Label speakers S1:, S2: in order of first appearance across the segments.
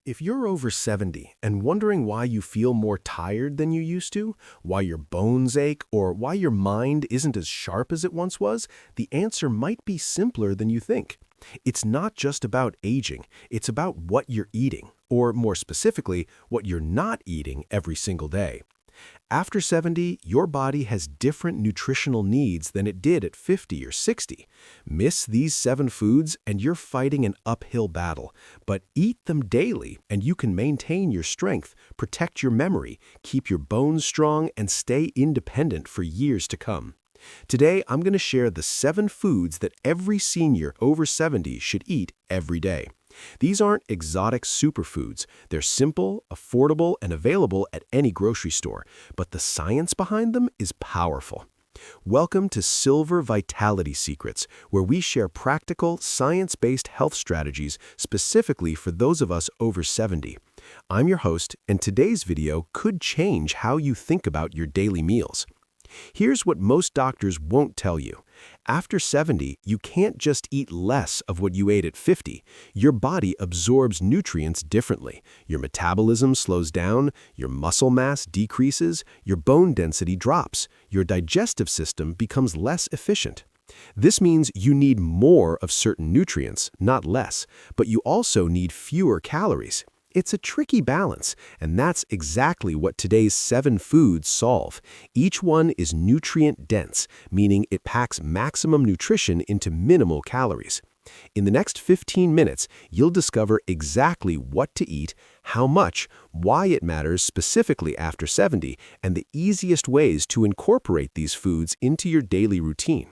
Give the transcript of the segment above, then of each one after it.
S1: If you're over 70 and wondering why you feel more tired than you used to, why your bones ache, or why your mind isn't as sharp as it once was, the answer might be simpler than you think. It's not just about aging, it's about what you're eating, or more specifically, what you're not eating every single day. After 70, your body has different nutritional needs than it did at 50 or 60. Miss these 7 foods and you're fighting an uphill battle, but eat them daily and you can maintain your strength, protect your memory, keep your bones strong, and stay independent for years to come. Today, I'm going to share the 7 foods that every senior over 70 should eat every day. These aren't exotic superfoods. They're simple, affordable, and available at any grocery store, but the science behind them is powerful. Welcome to Silver Vitality Secrets, where we share practical, science-based health strategies specifically for those of us over 70. I'm your host, and today's video could change how you think about your daily meals. Here's what most doctors won't tell you. After 70, you can't just eat less of what you ate at 50. Your body absorbs nutrients differently. Your metabolism slows down, your muscle mass decreases, your bone density drops, your digestive system becomes less efficient. This means you need more of certain nutrients, not less, but you also need fewer calories. It's a tricky balance, and that's exactly what today's 7 foods solve. Each one is nutrient-dense, meaning it packs maximum nutrition into minimal calories. In the next 15 minutes, you'll discover exactly what to eat, how much, why it matters specifically after 70, and the easiest ways to incorporate these foods into your daily routine.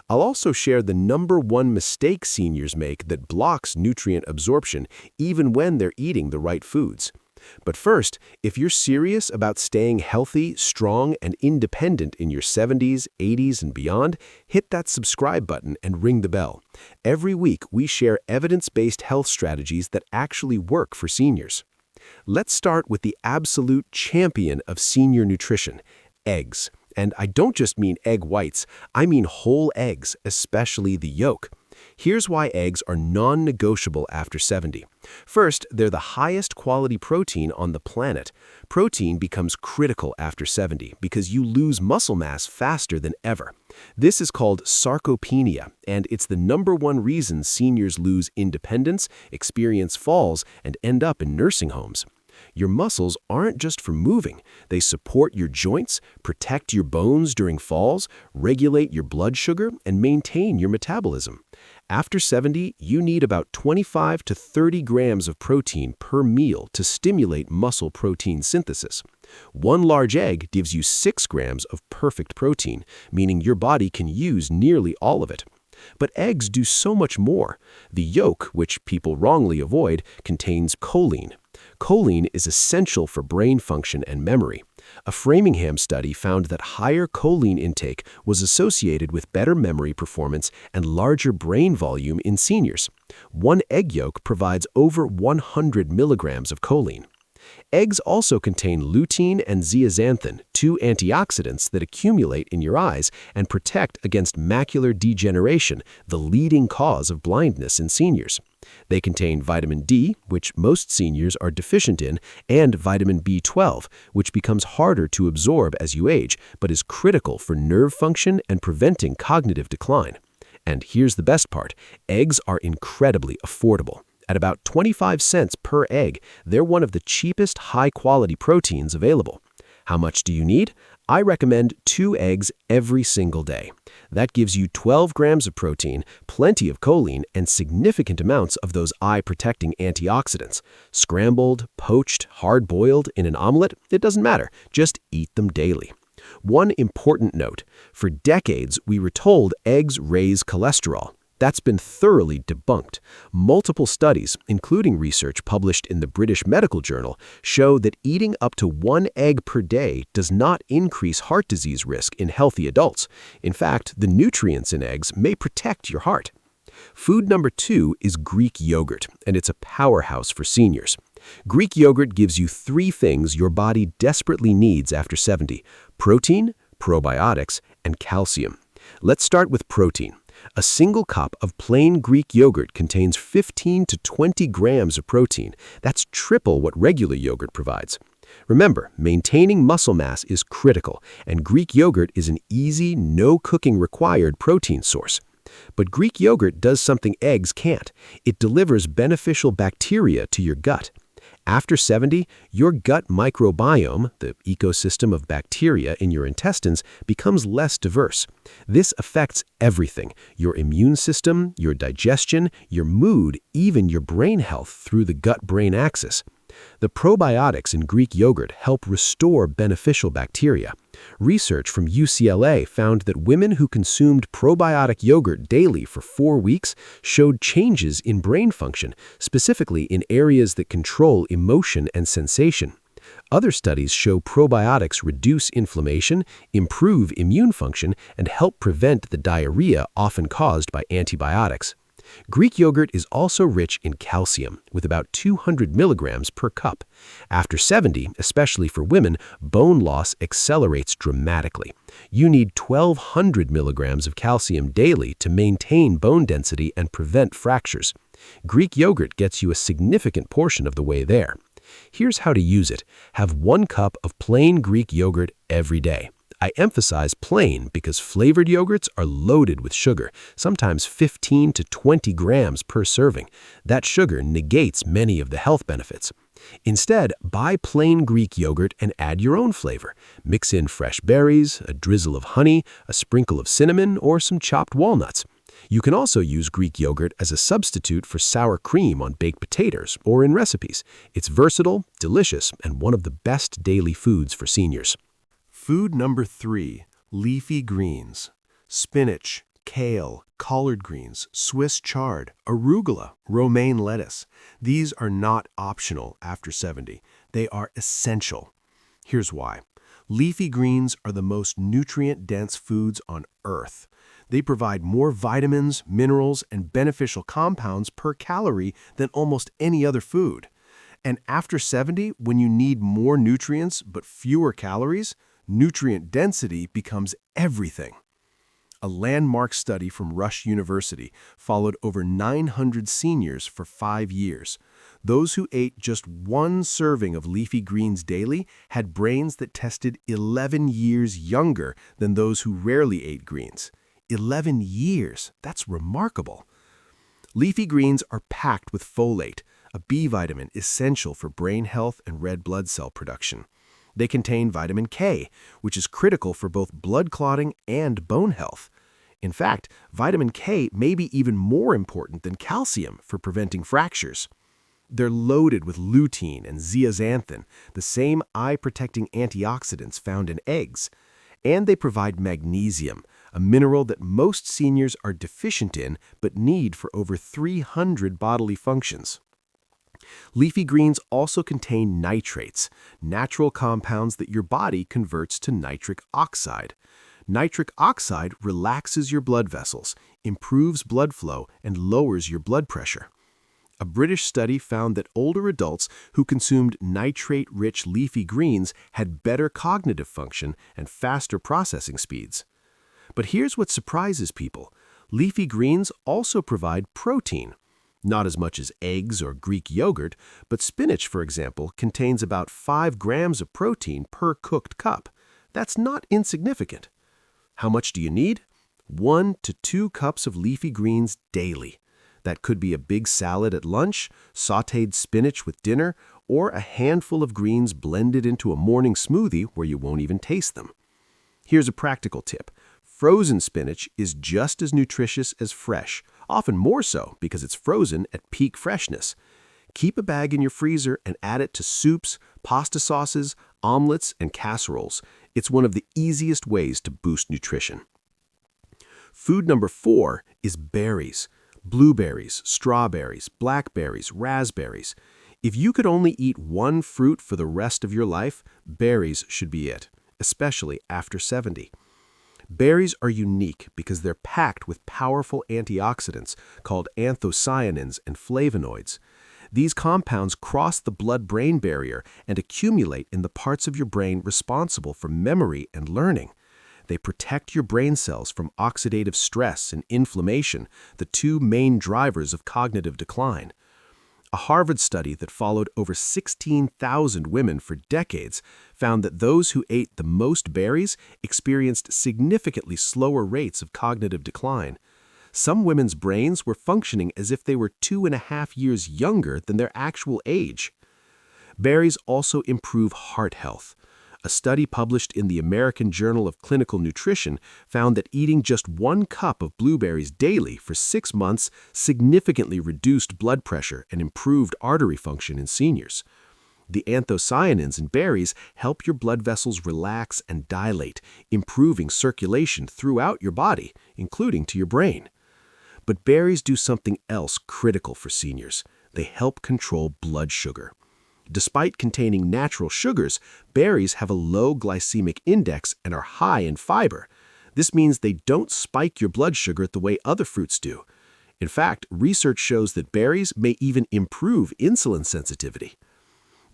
S1: I'll also share the #1 mistake seniors make that blocks nutrient absorption even when they're eating the right foods. But first, if you're serious about staying healthy, strong, and independent in your 70s, 80s, and beyond, hit that subscribe button and ring the bell. Every week, we share evidence-based health strategies that actually work for seniors. Let's start with the absolute champion of senior nutrition, eggs. And I don't just mean egg whites, I mean whole eggs, especially the yolk. Here's why eggs are non-negotiable after 70. First, they're the highest quality protein on the planet. Protein becomes critical after 70 because you lose muscle mass faster than ever. This is called sarcopenia, and it's the #1 reason seniors lose independence, experience falls, and end up in nursing homes. Your muscles aren't just for moving. They support your joints, protect your bones during falls, regulate your blood sugar, and maintain your metabolism. After 70, you need about 25 to 30 grams of protein per meal to stimulate muscle protein synthesis. One large egg gives you 6 grams of perfect protein, meaning your body can use nearly all of it. But eggs do so much more. The yolk, which people wrongly avoid, contains choline. Choline is essential for brain function and memory. A Framingham study found that higher choline intake was associated with better memory performance and larger brain volume in seniors. One egg yolk provides over 100 milligrams of choline. Eggs also contain lutein and zeaxanthin, 2 antioxidants that accumulate in your eyes and protect against macular degeneration, the leading cause of blindness in seniors. They contain vitamin D, which most seniors are deficient in, and vitamin B12, which becomes harder to absorb as you age, but is critical for nerve function and preventing cognitive decline. And here's the best part: eggs are incredibly affordable. At about 25 cents per egg, they're one of the cheapest high-quality proteins available. How much do you need? I recommend 2 eggs every single day. That gives you 12 grams of protein, plenty of choline, and significant amounts of those eye-protecting antioxidants. Scrambled, poached, hard-boiled, in an omelet, it doesn't matter. Just eat them daily. One important note: for decades, we were told eggs raise cholesterol. That's been thoroughly debunked. Multiple studies, including research published in the British Medical Journal, show that eating up to 1 egg per day does not increase heart disease risk in healthy adults. In fact, the nutrients in eggs may protect your heart. Food #2 is Greek yogurt, and it's a powerhouse for seniors. Greek yogurt gives you 3 things your body desperately needs after 70: protein, probiotics, and calcium. Let's start with protein. A single cup of plain Greek yogurt contains 15 to 20 grams of protein. That's triple what regular yogurt provides. Remember, maintaining muscle mass is critical, and Greek yogurt is an easy, no cooking required protein source. But Greek yogurt does something eggs can't. It delivers beneficial bacteria to your gut. After 70, your gut microbiome, the ecosystem of bacteria in your intestines, becomes less diverse. This affects everything: your immune system, your digestion, your mood, even your brain health through the gut-brain axis. The probiotics in Greek yogurt help restore beneficial bacteria. Research from UCLA found that women who consumed probiotic yogurt daily for 4 weeks showed changes in brain function, specifically in areas that control emotion and sensation. Other studies show probiotics reduce inflammation, improve immune function, and help prevent the diarrhea often caused by antibiotics. Greek yogurt is also rich in calcium, with about 200 milligrams per cup. After 70, especially for women, bone loss accelerates dramatically. You need 1,200 milligrams of calcium daily to maintain bone density and prevent fractures. Greek yogurt gets you a significant portion of the way there. Here's how to use it. Have 1 cup of plain Greek yogurt every day. I emphasize plain because flavored yogurts are loaded with sugar, sometimes 15 to 20 grams per serving. That sugar negates many of the health benefits. Instead, buy plain Greek yogurt and add your own flavor. Mix in fresh berries, a drizzle of honey, a sprinkle of cinnamon, or some chopped walnuts. You can also use Greek yogurt as a substitute for sour cream on baked potatoes or in recipes. It's versatile, delicious, and one of the best daily foods for seniors. Food number 3, leafy greens. Spinach, kale, collard greens, Swiss chard, arugula, romaine lettuce. These are not optional after 70. They are essential. Here's why. Leafy greens are the most nutrient-dense foods on Earth. They provide more vitamins, minerals, and beneficial compounds per calorie than almost any other food. And after 70, when you need more nutrients but fewer calories, nutrient density becomes everything. A landmark study from Rush University followed over 900 seniors for 5 years. Those who ate just 1 serving of leafy greens daily had brains that tested 11 years younger than those who rarely ate greens. 11 years, that's remarkable. Leafy greens are packed with folate, a B vitamin essential for brain health and red blood cell production. They contain vitamin K, which is critical for both blood clotting and bone health. In fact, vitamin K may be even more important than calcium for preventing fractures. They're loaded with lutein and zeaxanthin, the same eye-protecting antioxidants found in eggs. And they provide magnesium, a mineral that most seniors are deficient in but need for over 300 bodily functions. Leafy greens also contain nitrates, natural compounds that your body converts to nitric oxide. Nitric oxide relaxes your blood vessels, improves blood flow, and lowers your blood pressure. A British study found that older adults who consumed nitrate-rich leafy greens had better cognitive function and faster processing speeds. But here's what surprises people. Leafy greens also provide protein. Not as much as eggs or Greek yogurt, but spinach, for example, contains about 5 grams of protein per cooked cup. That's not insignificant. How much do you need? 1 to 2 cups of leafy greens daily. That could be a big salad at lunch, sautéed spinach with dinner, or a handful of greens blended into a morning smoothie where you won't even taste them. Here's a practical tip. Frozen spinach is just as nutritious as fresh, often more so because it's frozen at peak freshness. Keep a bag in your freezer and add it to soups, pasta sauces, omelets, and casseroles. It's one of the easiest ways to boost nutrition. Food number 4 is berries. Blueberries, strawberries, blackberries, raspberries. If you could only eat 1 fruit for the rest of your life, berries should be it, especially after 70. Berries are unique because they're packed with powerful antioxidants called anthocyanins and flavonoids. These compounds cross the blood-brain barrier and accumulate in the parts of your brain responsible for memory and learning. They protect your brain cells from oxidative stress and inflammation, the two main drivers of cognitive decline. A Harvard study that followed over 16,000 women for decades found that those who ate the most berries experienced significantly slower rates of cognitive decline. Some women's brains were functioning as if they were 2.5 years younger than their actual age. Berries also improve heart health. A study published in the American Journal of Clinical Nutrition found that eating just 1 cup of blueberries daily for 6 months significantly reduced blood pressure and improved artery function in seniors. The anthocyanins in berries help your blood vessels relax and dilate, improving circulation throughout your body, including to your brain. But berries do something else critical for seniors. They help control blood sugar. Despite containing natural sugars, berries have a low glycemic index and are high in fiber. This means they don't spike your blood sugar the way other fruits do. In fact, research shows that berries may even improve insulin sensitivity.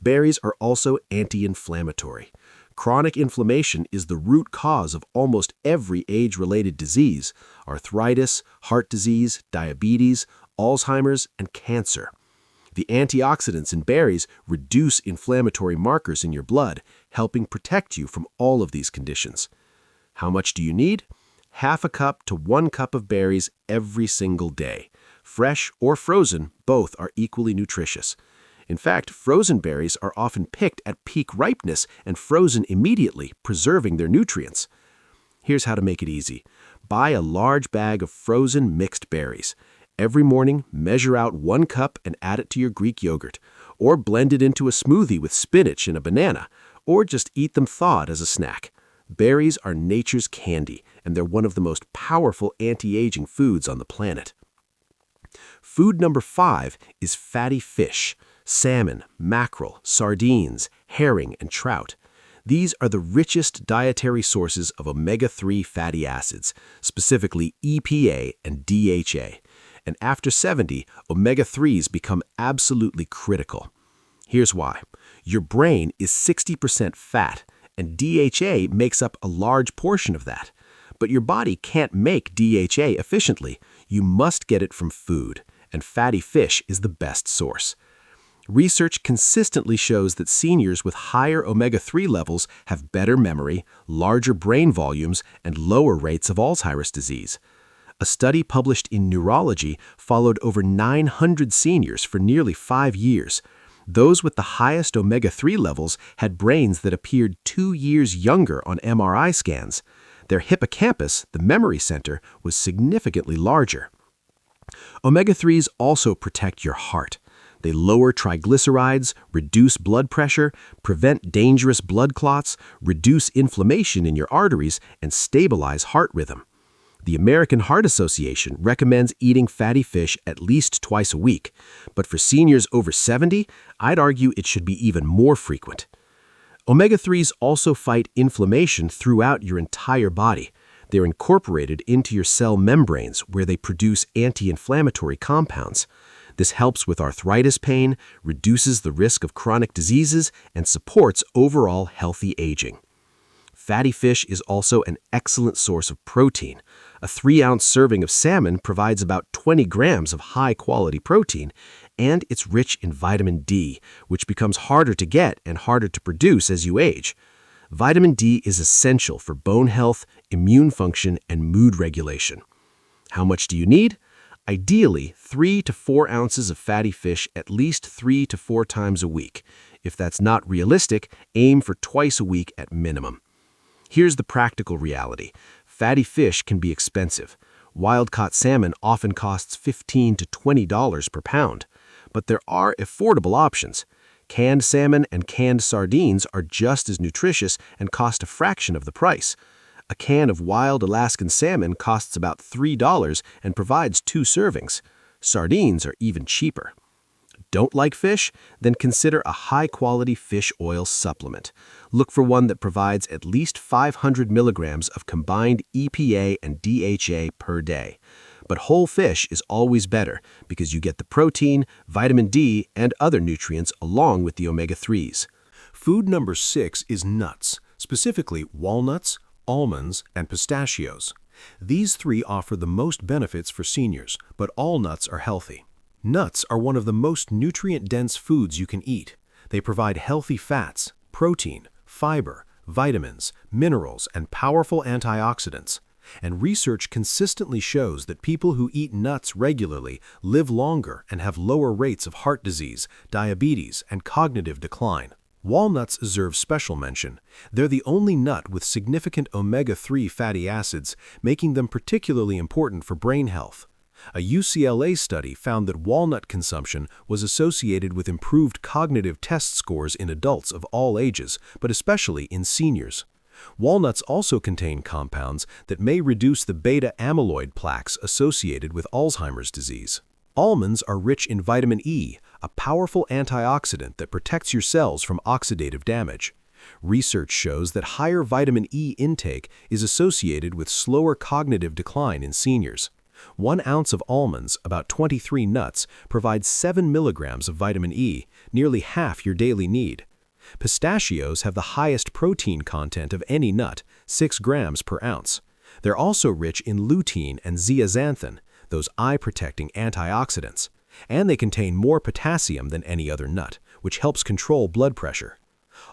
S1: Berries are also anti-inflammatory. Chronic inflammation is the root cause of almost every age-related disease: arthritis, heart disease, diabetes, Alzheimer's, and cancer. The antioxidants in berries reduce inflammatory markers in your blood, helping protect you from all of these conditions. How much do you need? 1/2 cup to 1 cup of berries every single day. Fresh or frozen, both are equally nutritious. In fact, frozen berries are often picked at peak ripeness and frozen immediately, preserving their nutrients. Here's how to make it easy. Buy a large bag of frozen mixed berries. Every morning, measure out 1 cup and add it to your Greek yogurt, or blend it into a smoothie with spinach and a banana, or just eat them thawed as a snack. Berries are nature's candy, and they're one of the most powerful anti-aging foods on the planet. Food number 5 is fatty fish: salmon, mackerel, sardines, herring, and trout. These are the richest dietary sources of omega-3 fatty acids, specifically EPA and DHA. And after 70, omega-3s become absolutely critical. Here's why. Your brain is 60% fat, and DHA makes up a large portion of that. But your body can't make DHA efficiently. You must get it from food, and fatty fish is the best source. Research consistently shows that seniors with higher omega-3 levels have better memory, larger brain volumes, and lower rates of Alzheimer's disease. A study published in Neurology followed over 900 seniors for nearly 5 years. Those with the highest omega-3 levels had brains that appeared 2 years younger on MRI scans. Their hippocampus, the memory center, was significantly larger. Omega-3s also protect your heart. They lower triglycerides, reduce blood pressure, prevent dangerous blood clots, reduce inflammation in your arteries, and stabilize heart rhythm. The American Heart Association recommends eating fatty fish at least twice a week, but for seniors over 70, I'd argue it should be even more frequent. Omega-3s also fight inflammation throughout your entire body. They're incorporated into your cell membranes, where they produce anti-inflammatory compounds. This helps with arthritis pain, reduces the risk of chronic diseases, and supports overall healthy aging. Fatty fish is also an excellent source of protein. A 3-ounce serving of salmon provides about 20 grams of high-quality protein, and it's rich in vitamin D, which becomes harder to get and harder to produce as you age. Vitamin D is essential for bone health, immune function, and mood regulation. How much do you need? Ideally, 3 to 4 ounces of fatty fish at least 3 to 4 times a week. If that's not realistic, aim for twice a week at minimum. Here's the practical reality. Fatty fish can be expensive. Wild-caught salmon often costs $15 to $20 per pound. But there are affordable options. Canned salmon and canned sardines are just as nutritious and cost a fraction of the price. A can of wild Alaskan salmon costs about $3 and provides 2 servings. Sardines are even cheaper. Don't like fish? Then consider a high-quality fish oil supplement. Look for one that provides at least 500 milligrams of combined EPA and DHA per day. But whole fish is always better because you get the protein, vitamin D, and other nutrients along with the omega-3s. Food number 6 is nuts, specifically walnuts, almonds, and pistachios. These three offer the most benefits for seniors, but all nuts are healthy. Nuts are one of the most nutrient-dense foods you can eat. They provide healthy fats, protein, fiber, vitamins, minerals, and powerful antioxidants. And research consistently shows that people who eat nuts regularly live longer and have lower rates of heart disease, diabetes, and cognitive decline. Walnuts deserve special mention. They're the only nut with significant omega-3 fatty acids, making them particularly important for brain health. A UCLA study found that walnut consumption was associated with improved cognitive test scores in adults of all ages, but especially in seniors. Walnuts also contain compounds that may reduce the beta-amyloid plaques associated with Alzheimer's disease. Almonds are rich in vitamin E, a powerful antioxidant that protects your cells from oxidative damage. Research shows that higher vitamin E intake is associated with slower cognitive decline in seniors. 1 ounce of almonds, about 23 nuts, provides 7 milligrams of vitamin E, nearly half your daily need. Pistachios have the highest protein content of any nut, 6 grams per ounce. They're also rich in lutein and zeaxanthin, those eye-protecting antioxidants, and they contain more potassium than any other nut, which helps control blood pressure.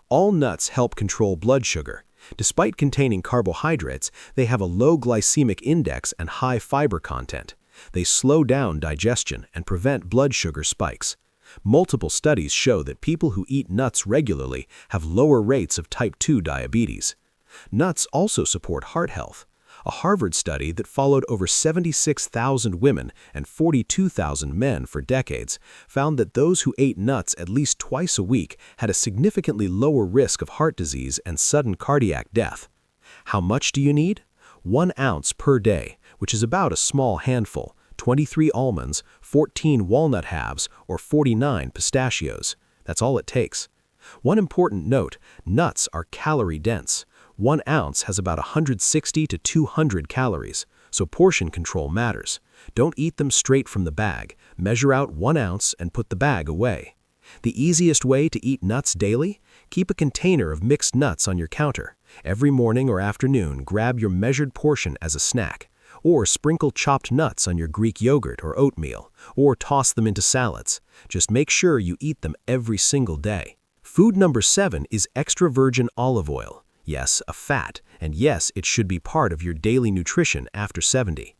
S1: All nuts help control blood sugar. Despite containing carbohydrates, they have a low glycemic index and high fiber content. They slow down digestion and prevent blood sugar spikes. Multiple studies show that people who eat nuts regularly have lower rates of type 2 diabetes. Nuts also support heart health. A Harvard study that followed over 76,000 women and 42,000 men for decades found that those who ate nuts at least twice a week had a significantly lower risk of heart disease and sudden cardiac death. How much do you need? 1 ounce per day, which is about a small handful, 23 almonds, 14 walnut halves, or 49 pistachios. That's all it takes. One important note, nuts are calorie-dense. 1 ounce has about 160 to 200 calories, so portion control matters. Don't eat them straight from the bag. Measure out 1 ounce and put the bag away. The easiest way to eat nuts daily? Keep a container of mixed nuts on your counter. Every morning or afternoon, grab your measured portion as a snack. Or sprinkle chopped nuts on your Greek yogurt or oatmeal, or toss them into salads. Just make sure you eat them every single day. Food number 7 is extra virgin olive oil. Yes, a fat, and yes, it should be part of your daily nutrition after 70.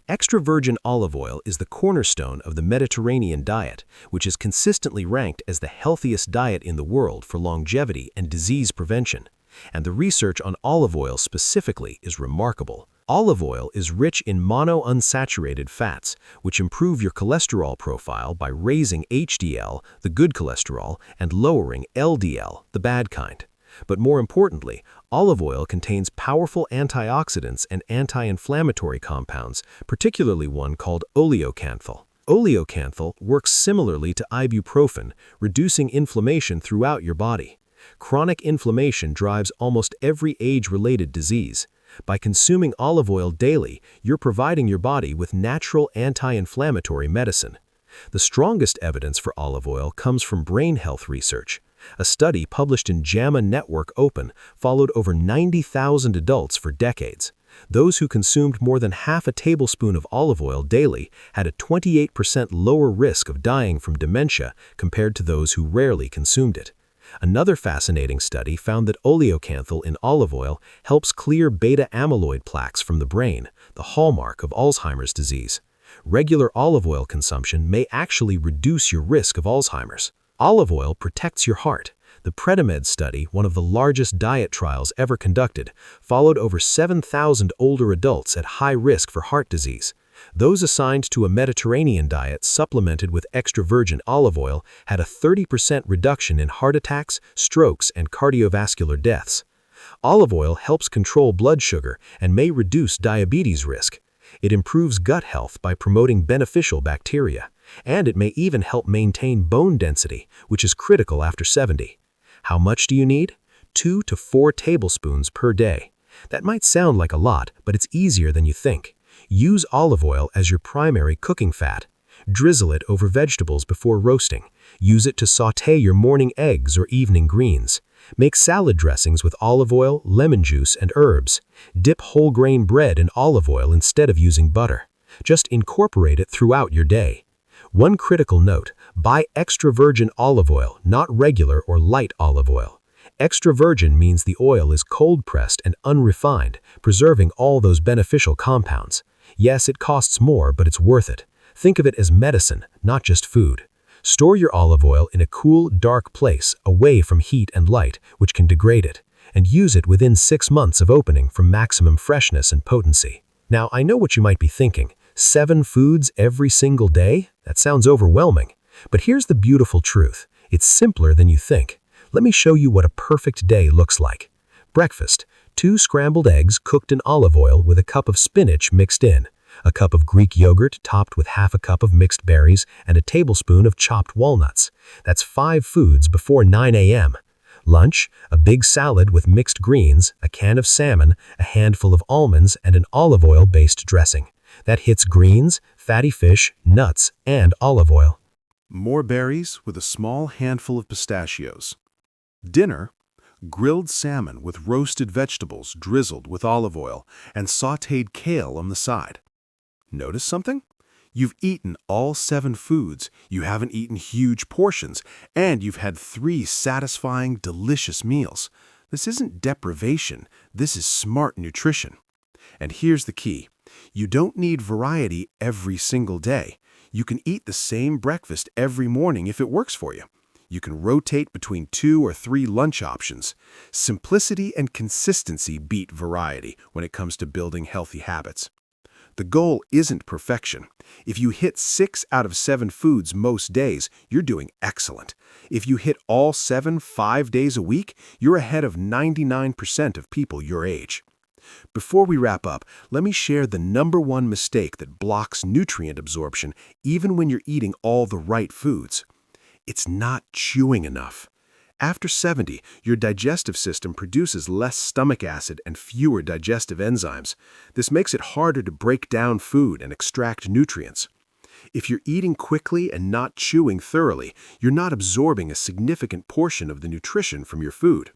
S1: Extra virgin olive oil is the cornerstone of the Mediterranean diet, which is consistently ranked as the healthiest diet in the world for longevity and disease prevention. And the research on olive oil specifically is remarkable. Olive oil is rich in monounsaturated fats, which improve your cholesterol profile by raising HDL, the good cholesterol, and lowering LDL, the bad kind. But more importantly, olive oil contains powerful antioxidants and anti-inflammatory compounds, particularly one called oleocanthal. Oleocanthal works similarly to ibuprofen, reducing inflammation throughout your body. Chronic inflammation drives almost every age-related disease. By consuming olive oil daily, you're providing your body with natural anti-inflammatory medicine. The strongest evidence for olive oil comes from brain health research. A study published in JAMA Network Open followed over 90,000 adults for decades. Those who consumed more than half a tablespoon of olive oil daily had a 28% lower risk of dying from dementia compared to those who rarely consumed it. Another fascinating study found that oleocanthal in olive oil helps clear beta-amyloid plaques from the brain, the hallmark of Alzheimer's disease. Regular olive oil consumption may actually reduce your risk of Alzheimer's. Olive oil protects your heart. The Predimed study, one of the largest diet trials ever conducted, followed over 7,000 older adults at high risk for heart disease. Those assigned to a Mediterranean diet supplemented with extra virgin olive oil had a 30% reduction in heart attacks, strokes, and cardiovascular deaths. Olive oil helps control blood sugar and may reduce diabetes risk. It improves gut health by promoting beneficial bacteria, and it may even help maintain bone density, which is critical after 70. How much do you need? 2 to 4 tablespoons per day. That might sound like a lot, but it's easier than you think. Use olive oil as your primary cooking fat. Drizzle it over vegetables before roasting. Use it to sauté your morning eggs or evening greens.
S2: Make salad dressings with olive oil, lemon juice, and herbs. Dip whole grain bread in olive oil instead of using butter. Just incorporate it throughout your day. One critical note: buy extra virgin olive oil, not regular or light olive oil. Extra virgin means the oil is cold-pressed and unrefined, preserving all those beneficial compounds. Yes, it costs more, but it's worth it. Think of it as medicine, not just food. Store your olive oil in a cool, dark place, away from heat and light, which can degrade it, and use it within 6 months of opening for maximum freshness and potency. Now, I know what you might be thinking. 7 foods every single day? That sounds overwhelming. But here's the beautiful truth. It's simpler than you think. Let me show you what a perfect day looks like. Breakfast: 2 scrambled eggs cooked in olive oil with a cup of spinach mixed in, a cup of Greek yogurt topped with half a cup of mixed berries, and a tablespoon of chopped walnuts. That's 5 foods before 9 a.m. Lunch: a big salad with mixed greens, a can of salmon, a handful of almonds, and an olive oil-based dressing. That hits greens, fatty fish, nuts, and olive oil.
S1: More berries with a small handful of pistachios. Dinner: grilled salmon with roasted vegetables drizzled with olive oil and sautéed kale on the side. Notice something? You've eaten all 7 foods, you haven't eaten huge portions, and you've had 3 satisfying, delicious meals. This isn't deprivation, this is smart nutrition. And here's the key: you don't need variety every single day. You can eat the same breakfast every morning if it works for you. You can rotate between 2 or 3 lunch options. Simplicity and consistency beat variety when it comes to building healthy habits. The goal isn't perfection. If you hit 6 out of 7 foods most days, you're doing excellent. If you hit all 7 5 days a week, you're ahead of 99% of people your age. Before we wrap up, let me share the #1 mistake that blocks nutrient absorption even when you're eating all the right foods. It's not chewing enough. After 70, your digestive system produces less stomach acid and fewer digestive enzymes. This makes it harder to break down food and extract nutrients. If you're eating quickly and not chewing thoroughly, you're not absorbing a significant portion of the nutrition from your food.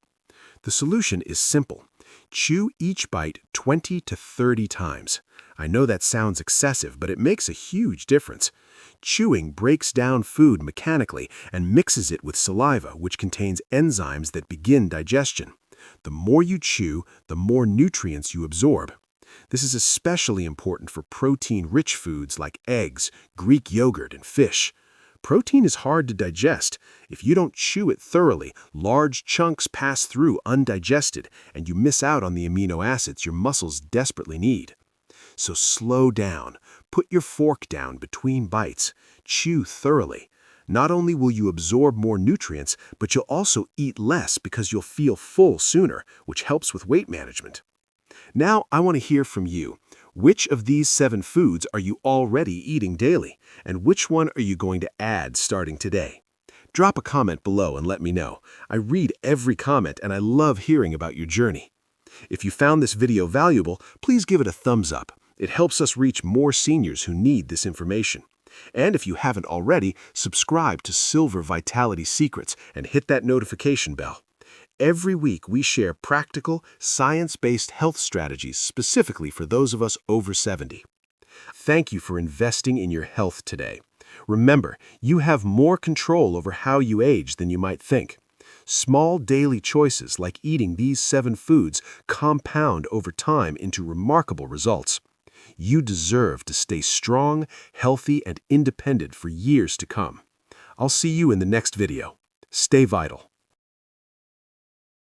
S1: The solution is simple. Chew each bite 20 to 30 times. I know that sounds excessive, but it makes a huge difference. Chewing breaks down food mechanically and mixes it with saliva, which contains enzymes that begin digestion. The more you chew, the more nutrients you absorb. This is especially important for protein-rich foods like eggs, Greek yogurt, and fish. Protein is hard to digest. If you don't chew it thoroughly, large chunks pass through undigested, and you miss out on the amino acids your muscles desperately need. So slow down. Put your fork down between bites. Chew thoroughly. Not only will you absorb more nutrients, but you'll also eat less because you'll feel full sooner, which helps with weight management. Now I want to hear from you. Which of these 7 foods are you already eating daily? And which one are you going to add starting today? Drop a comment below and let me know. I read every comment and I love hearing about your journey. If you found this video valuable, please give it a thumbs up. It helps us reach more seniors who need this information. And if you haven't already, subscribe to Silver Vitality Secrets and hit that notification bell. Every week, we share practical, science-based health strategies specifically for those of us over 70. Thank you for investing in your health today. Remember, you have more control over how you age than you might think. Small daily choices like eating these 7 foods compound over time into remarkable results. You deserve to stay strong, healthy, and independent for years to come. I'll see you in the next video. Stay vital.